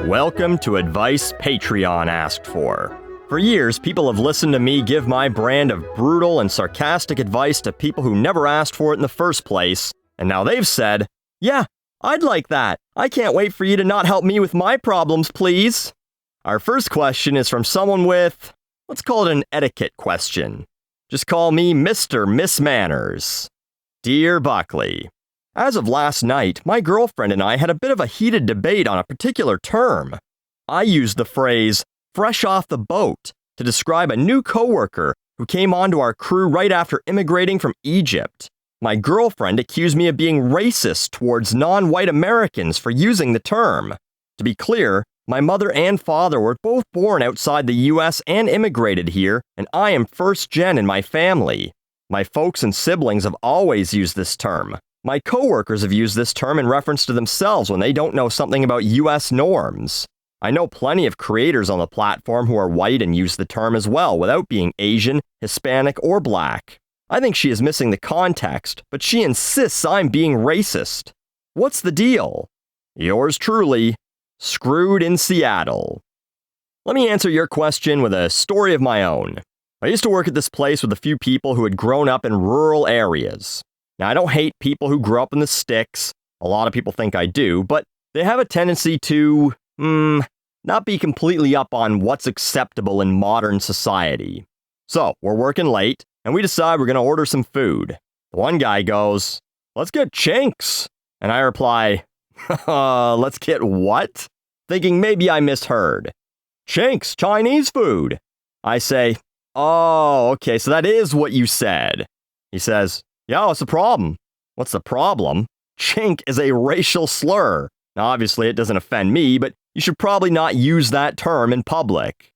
Welcome to Advice Patreon asked for. For years, people have listened to me give my brand of brutal and sarcastic advice to people who never asked for it in the first place, and now they've said, "Yeah, I'd like that. I can't wait for you to not help me with my problems, please." Our first question is from someone with, let's call it an etiquette question. Just call me Mr. Miss Manners. Dear Buckley, as of last night, my girlfriend and I had a bit of a heated debate on a particular term. I used the phrase, fresh off the boat, to describe a new coworker who came onto our crew right after immigrating from Egypt. My girlfriend accused me of being racist towards non-white Americans for using the term. To be clear, my mother and father were both born outside the US and immigrated here, and I am first gen in my family. My folks and siblings have always used this term. My coworkers have used this term in reference to themselves when they don't know something about US norms. I know plenty of creators on the platform who are white and use the term as well without being Asian, Hispanic, or Black. I think she is missing the context, but she insists I'm being racist. What's the deal? Yours truly, Screwed in Seattle. Let me answer your question with a story of my own. I used to work at this place with a few people who had grown up in rural areas. Now, I don't hate people who grew up in the sticks. A lot of people think I do, but they have a tendency to, not be completely up on what's acceptable in modern society. So, we're working late, and we decide we're going to order some food. The one guy goes, "Let's get Chinks." And I reply, "Let's get what?" Thinking maybe I misheard. "Chinks, Chinese food." I say, "Oh, okay, so that is what you said." He says, "Yeah, what's the problem?" "What's the problem? Chink is a racial slur. Now, obviously, it doesn't offend me, but you should probably not use that term in public."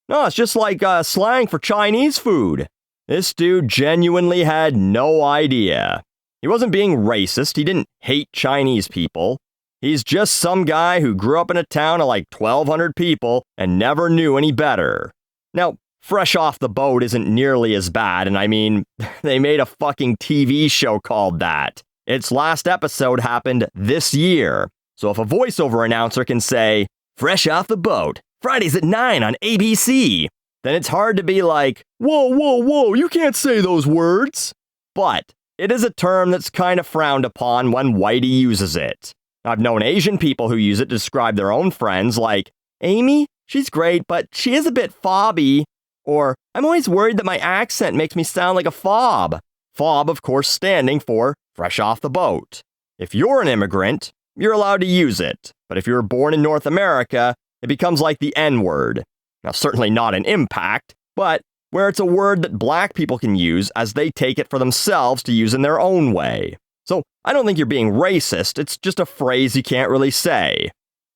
"No, it's just like slang for Chinese food." This dude genuinely had no idea. He wasn't being racist. He didn't hate Chinese people. He's just some guy who grew up in a town of like 1,200 people and never knew any better. Now, fresh off the boat isn't nearly as bad, and I mean, they made a fucking TV show called that. Its last episode happened this year. So if a voiceover announcer can say, "Fresh off the boat, Fridays at 9 on ABC," then it's hard to be like, whoa, you can't say those words. But it is a term that's kind of frowned upon when Whitey uses it. I've known Asian people who use it to describe their own friends, like, "Amy, she's great, but she is a bit fobby." Or, "I'm always worried that my accent makes me sound like a fob." Fob, of course, standing for fresh off the boat. If you're an immigrant, you're allowed to use it. But if you were born in North America, it becomes like the N-word. Now, certainly not an impact, but where it's a word that Black people can use as they take it for themselves to use in their own way. So, I don't think you're being racist, it's just a phrase you can't really say.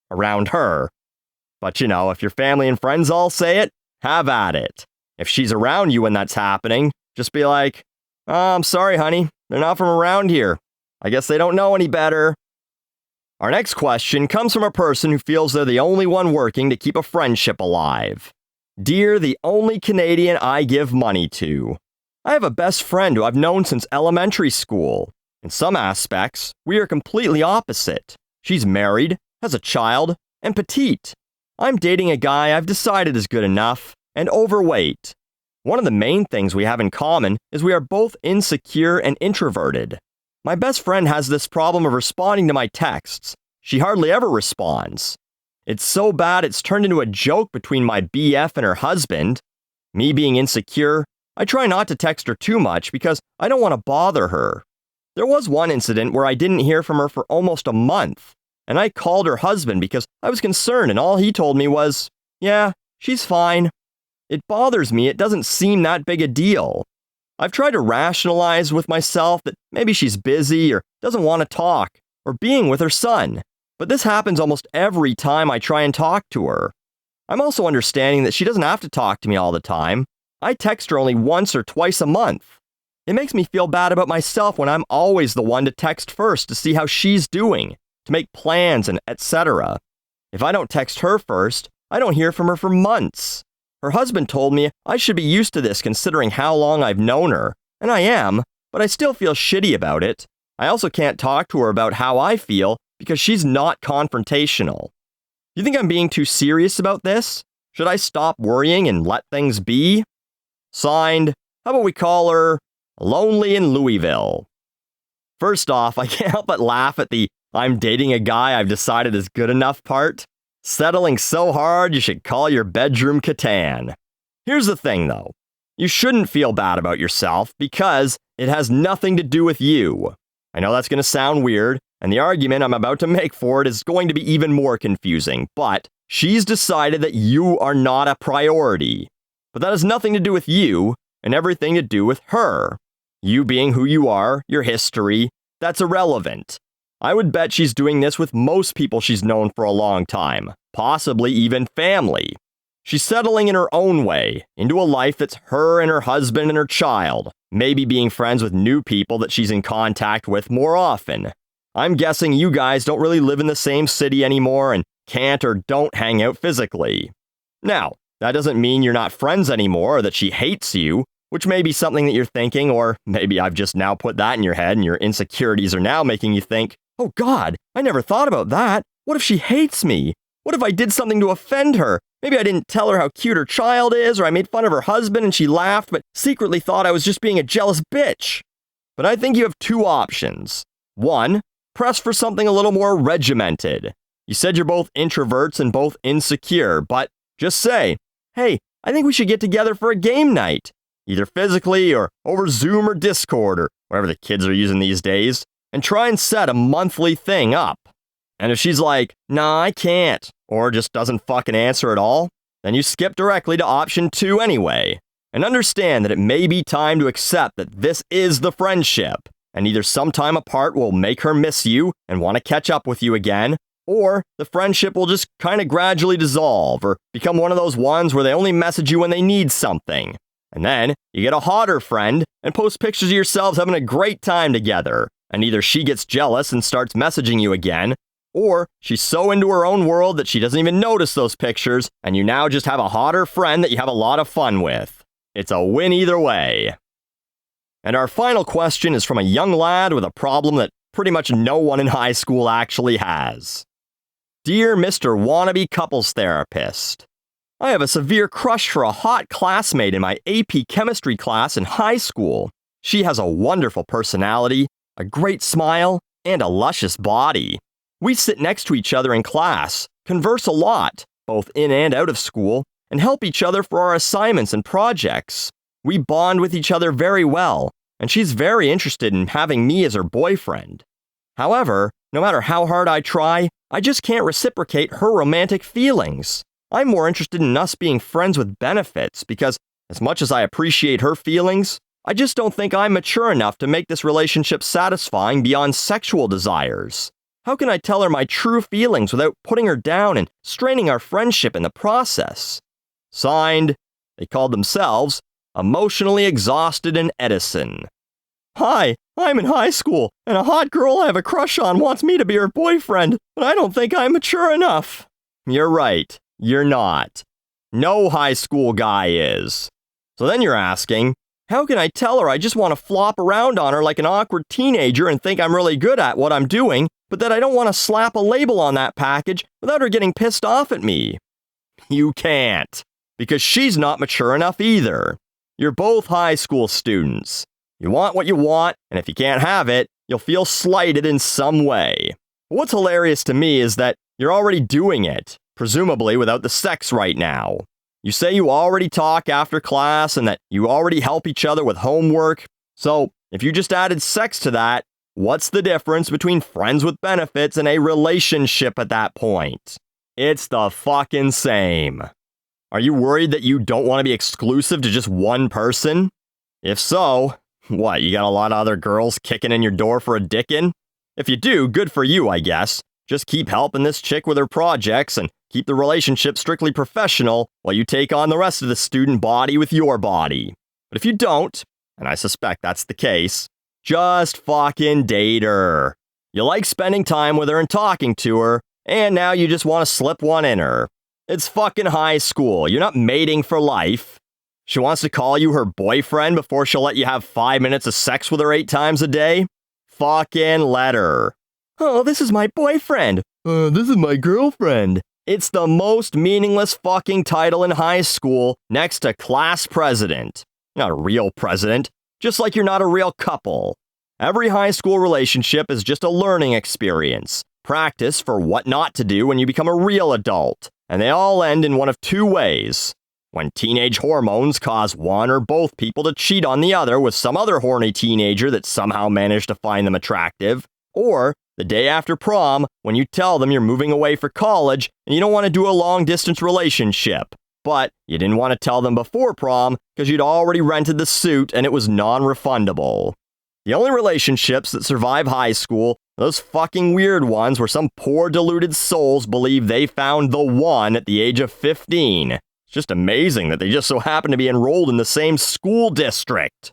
Around her. But if your family and friends all say it, have at it. If she's around you when that's happening, just be like, "Oh, I'm sorry, honey. They're not from around here. I guess they don't know any better." Our next question comes from a person who feels they're the only one working to keep a friendship alive. Dear the only Canadian I give money to. I have a best friend who I've known since elementary school. In some aspects, we are completely opposite. She's married, has a child, and petite. I'm dating a guy I've decided is good enough, and overweight. One of the main things we have in common is we are both insecure and introverted. My best friend has this problem of responding to my texts. She hardly ever responds. It's so bad it's turned into a joke between my BF and her husband. Me being insecure, I try not to text her too much because I don't want to bother her. There was one incident where I didn't hear from her for almost a month. And I called her husband because I was concerned, and all he told me was, "Yeah, she's fine." It bothers me, it doesn't seem that big a deal. I've tried to rationalize with myself that maybe she's busy or doesn't want to talk, or being with her son. But this happens almost every time I try and talk to her. I'm also understanding that she doesn't have to talk to me all the time. I text her only once or twice a month. It makes me feel bad about myself when I'm always the one to text first to see how she's doing, to make plans and etc. If I don't text her first, I don't hear from her for months. Her husband told me I should be used to this considering how long I've known her, and I am, but I still feel shitty about it. I also can't talk to her about how I feel because she's not confrontational. You think I'm being too serious about this? Should I stop worrying and let things be? Signed, how about we call her Lonely in Louisville? First off, I can't help but laugh at the I'm dating a guy I've decided is good enough part. Settling so hard you should call your bedroom Catan. Here's the thing though. You shouldn't feel bad about yourself because it has nothing to do with you. I know that's going to sound weird, and the argument I'm about to make for it is going to be even more confusing, but she's decided that you are not a priority. But that has nothing to do with you and everything to do with her. You being who you are, your history, that's irrelevant. I would bet she's doing this with most people she's known for a long time, possibly even family. She's settling in her own way, into a life that's her and her husband and her child, maybe being friends with new people that she's in contact with more often. I'm guessing you guys don't really live in the same city anymore and can't or don't hang out physically. Now, that doesn't mean you're not friends anymore or that she hates you, which may be something that you're thinking, or maybe I've just now put that in your head and your insecurities are now making you think, oh God, I never thought about that. What if she hates me? What if I did something to offend her? Maybe I didn't tell her how cute her child is, or I made fun of her husband and she laughed, but secretly thought I was just being a jealous bitch. But I think you have two options. One, press for something a little more regimented. You said you're both introverts and both insecure, but just say, hey, I think we should get together for a game night. Either physically or over Zoom or Discord or whatever the kids are using these days, and try and set a monthly thing up. And if she's like, nah, I can't, or just doesn't fucking answer at all, then you skip directly to option 2 anyway. And understand that it may be time to accept that this is the friendship, and either some time apart will make her miss you and want to catch up with you again, or the friendship will just kind of gradually dissolve or become one of those ones where they only message you when they need something. And then you get a hotter friend and post pictures of yourselves having a great time together, and either she gets jealous and starts messaging you again, or she's so into her own world that she doesn't even notice those pictures, and you now just have a hotter friend that you have a lot of fun with. It's a win either way. And our final question is from a young lad with a problem that pretty much no one in high school actually has. Dear Mr. Wannabe Couples Therapist, I have a severe crush for a hot classmate in my AP chemistry class in high school. She has a wonderful personality, a great smile, and a luscious body. We sit next to each other in class, converse a lot, both in and out of school, and help each other for our assignments and projects. We bond with each other very well, and she's very interested in having me as her boyfriend. However, no matter how hard I try, I just can't reciprocate her romantic feelings. I'm more interested in us being friends with benefits because, as much as I appreciate her feelings, I just don't think I'm mature enough to make this relationship satisfying beyond sexual desires. How can I tell her my true feelings without putting her down and straining our friendship in the process? Signed, they called themselves Emotionally Exhausted and Edison. Hi, I'm in high school, and a hot girl I have a crush on wants me to be her boyfriend, but I don't think I'm mature enough. You're right, you're not. No high school guy is. So then you're asking, how can I tell her I just want to flop around on her like an awkward teenager and think I'm really good at what I'm doing, but that I don't want to slap a label on that package without her getting pissed off at me? You can't, because she's not mature enough either. You're both high school students. You want what you want, and if you can't have it, you'll feel slighted in some way. What's hilarious to me is that you're already doing it, presumably without the sex right now. You say you already talk after class and that you already help each other with homework. So, if you just added sex to that, what's the difference between friends with benefits and a relationship at that point? It's the fucking same. Are you worried that you don't want to be exclusive to just one person? If so, what, you got a lot of other girls kicking in your door for a dickin'? If you do, good for you, I guess. Just keep helping this chick with her projects and keep the relationship strictly professional while you take on the rest of the student body with your body. But if you don't, and I suspect that's the case, just fucking date her. You like spending time with her and talking to her, and now you just want to slip one in her. It's fucking high school. You're not mating for life. She wants to call you her boyfriend before she'll let you have 5 minutes of sex with her 8 times a day? Fucking let her. Oh, this is my boyfriend. This is my girlfriend. It's the most meaningless fucking title in high school next to class president. Not a real president, just like you're not a real couple. Every high school relationship is just a learning experience, practice for what not to do when you become a real adult, and they all end in one of two ways. When teenage hormones cause one or both people to cheat on the other with some other horny teenager that somehow managed to find them attractive, or the day after prom when you tell them you're moving away for college and you don't want to do a long-distance relationship, but you didn't want to tell them before prom because you'd already rented the suit and it was non-refundable. The only relationships that survive high school are those fucking weird ones where some poor deluded souls believe they found the one at the age of 15. It's just amazing that they just so happen to be enrolled in the same school district.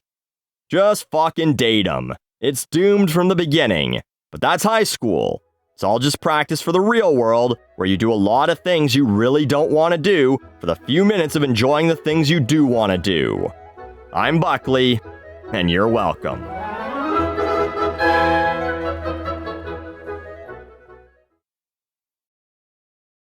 Just fucking date 'em. It's doomed from the beginning. But that's high school. It's all just practice for the real world, where you do a lot of things you really don't want to do for the few minutes of enjoying the things you do want to do. I'm Buckley, and you're welcome.